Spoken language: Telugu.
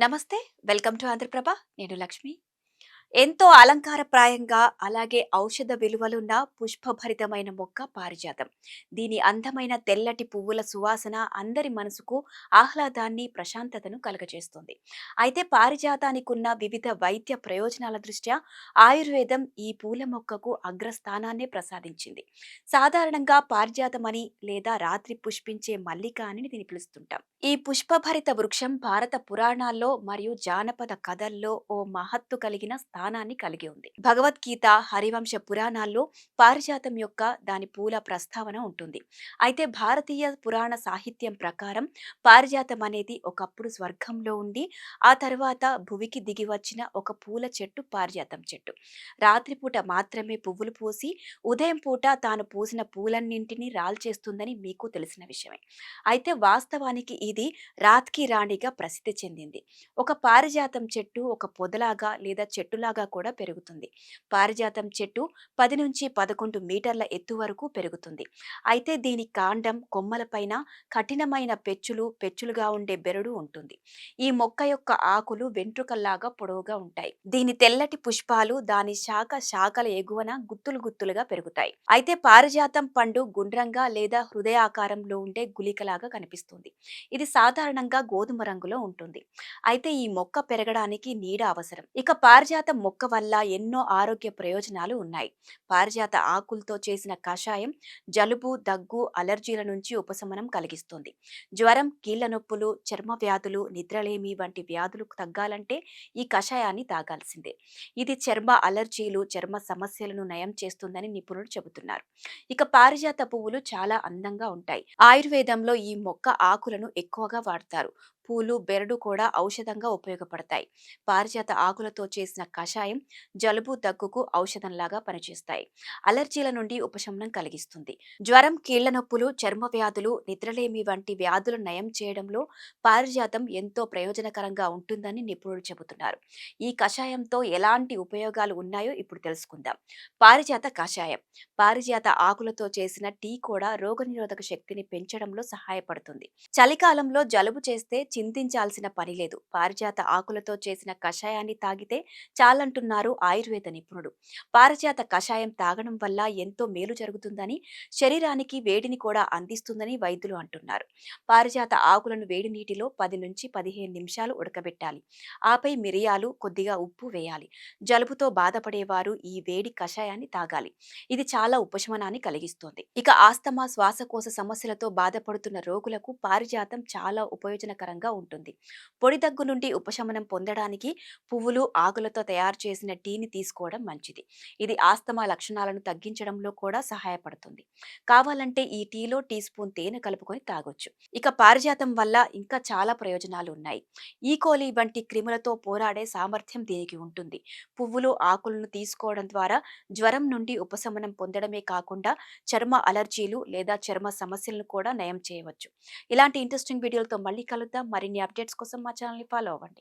నమస్తే. Welcome to Andhra Prabha. నేను లక్ష్మి. ఎంతో అలంకారప్రాయంగా అలాగే ఔషధ విలువలున్న పుష్పభరితమైన మొక్క పారిజాతం. దీని అందమైన తెల్లటి పువ్వుల సువాసన అందరి మనసుకు ఆహ్లాదాన్ని, ప్రశాంతతను కలుగజేస్తుంది. అయితే పారిజాతానికున్న వివిధ వైద్య ప్రయోజనాల దృష్ట్యా ఆయుర్వేదం ఈ పూల మొక్కకు అగ్రస్థానాన్నే ప్రసాదించింది. సాధారణంగా పారిజాతమని లేదా రాత్రి పుష్పించే మల్లిక అని దీన్ని పిలుస్తుంటాం. ఈ పుష్పభరిత వృక్షం భారత పురాణాల్లో మరియు జానపద కథల్లో ఓ మహత్తు కలిగిన స్థానాన్ని కలిగి ఉంది. భగవద్గీత, హరివంశ పురాణాల్లో పారిజాతం యొక్క దాని పూల ప్రస్తావన ఉంటుంది. అయితే భారతీయ పురాణ సాహిత్యం ప్రకారం పారిజాతం అనేది ఒకప్పుడు స్వర్గంలో ఉండి ఆ తర్వాత భువికి దిగి వచ్చిన ఒక పూల చెట్టు పారిజాతం చెట్టు. రాత్రిపూట మాత్రమే పువ్వులు పూసి ఉదయం పూట తాను పూసిన పూలన్నింటినీ రాల్చేస్తుందని మీకు తెలిసిన విషయమే. అయితే వాస్తవానికి ఇది రాత్కి రాణిగా ప్రసిద్ధి చెందింది. ఒక పారిజాతం చెట్టు ఒక పొదలాగా లేదా చెట్టులాగా కూడా పెరుగుతుంది. పారిజాతం చెట్టు 10 నుంచి 11 మీటర్ల ఎత్తు వరకు పెరుగుతుంది. అయితే దీని కాండం, కొమ్మలపైన కఠినమైన పెచ్చులుగా ఉండే బెరడు ఉంటుంది. ఈ మొక్క యొక్క ఆకులు వెంట్రుకల్లాగా పొడవుగా ఉంటాయి. దీని తెల్లటి పుష్పాలు దాని శాఖల ఎగువన గుత్తులుగా పెరుగుతాయి. అయితే పారిజాతం పండు గుండ్రంగా లేదా హృదయాకారంలో ఉండే గుళికలాగా కనిపిస్తుంది. ఇది సాధారణంగా గోధుమ రంగులో ఉంటుంది. అయితే ఈ మొక్క పెరగడానికి నీడ అవసరం. ఇక పారిజాత మొక్క వల్ల ఎన్నో ఆరోగ్య ప్రయోజనాలు ఉన్నాయి. పారిజాత ఆకులతో చేసిన కషాయం జలుబు, దగ్గు, అలర్జీల నుంచి ఉపశమనం కలిగిస్తుంది. జ్వరం, కీళ్ల నొప్పులు, చర్మ వ్యాధులు, నిద్రలేమి వంటి వ్యాధులు తగ్గాలంటే ఈ కషాయాన్ని తాగాల్సిందే. ఇది చర్మ అలర్జీలు, చర్మ సమస్యలను నయం చేస్తుందని నిపుణులు చెబుతున్నారు. ఇక పారిజాత పువ్వులు చాలా అందంగా ఉంటాయి. ఆయుర్వేదంలో ఈ మొక్క ఆకులను ఎక్కువగా వాడతారు. పూలు, బెరడు కూడా ఔషధంగా ఉపయోగపడతాయి. పారిజాత ఆకులతో చేసిన కషాయం జలుబు, దగ్గుకు ఔషధంలాగా పనిచేస్తాయి. అలర్జీల నుండి ఉపశమనం కలిగిస్తుంది. జ్వరం, కీళ్ల నొప్పులు, చర్మ వ్యాధులు, నిద్రలేమి వంటి వ్యాధులు నయం చేయడంలో పారిజాతం ఎంతో ప్రయోజనకరంగా ఉంటుందని నిపుణులు చెబుతున్నారు. ఈ కషాయంతో ఎలాంటి ఉపయోగాలు ఉన్నాయో ఇప్పుడు తెలుసుకుందాం. పారిజాత కషాయం. పారిజాత ఆకులతో చేసిన టీ కూడా రోగనిరోధక శక్తిని పెంచడంలో సహాయపడుతుంది. చలికాలంలో జలుబు చేస్తే చింతించాల్సిన పని లేదు. పారిజాత ఆకులతో చేసిన కషాయాన్ని తాగితే చాలంటున్నారు ఆయుర్వేద నిపుణుడు. పారిజాత కషాయం తాగడం వల్ల ఎంతో మేలు జరుగుతుందని, శరీరానికి వేడిని కూడా అందిస్తుందని వైద్యులు అంటున్నారు. పారిజాత ఆకులను వేడి నీటిలో 10 నుంచి 15 నిమిషాలు ఉడకబెట్టాలి. ఆపై మిరియాలు, కొద్దిగా ఉప్పు వేయాలి. జలుబుతో బాధపడేవారు ఈ వేడి కషాయాన్ని తాగాలి. ఇది చాలా ఉపశమనాన్ని కలిగిస్తుంది. ఇక ఆస్తమా, శ్వాసకోశ సమస్యలతో బాధపడుతున్న రోగులకు పారిజాతం చాలా ఉపయోజనకరంగా ఉంటుంది. పొడి దగ్గు నుండి ఉపశమనం పొందడానికి పువ్వులు, ఆకులతో తయారు చేసిన టీని తీసుకోవడం మంచిది. ఇది ఆస్తమా లక్షణాలను తగ్గించడంలో కూడా సహాయపడుతుంది. కావాలంటే ఈ టీలో టీ స్పూన్ తేనె కలుపుకొని తాగొచ్చు. ఇక పారిజాతం వల్ల ఇంకా చాలా ప్రయోజనాలు ఉన్నాయి. ఈకోలి వంటి క్రిములతో పోరాడే సామర్థ్యం దీనికి ఉంటుంది. పువ్వులు, ఆకులను తీసుకోవడం ద్వారా జ్వరం నుండి ఉపశమనం పొందడమే కాకుండా చర్మ అలర్జీలు లేదా చర్మ సమస్యలను కూడా నయం చేయవచ్చు. ఇలాంటి ఇంట్రెస్టింగ్ వీడియోలతో మళ్ళీ కలుద్దాం. మరిన్ని అప్డేట్స్ కోసం మా ఛానల్ని ఫాలో అవ్వండి.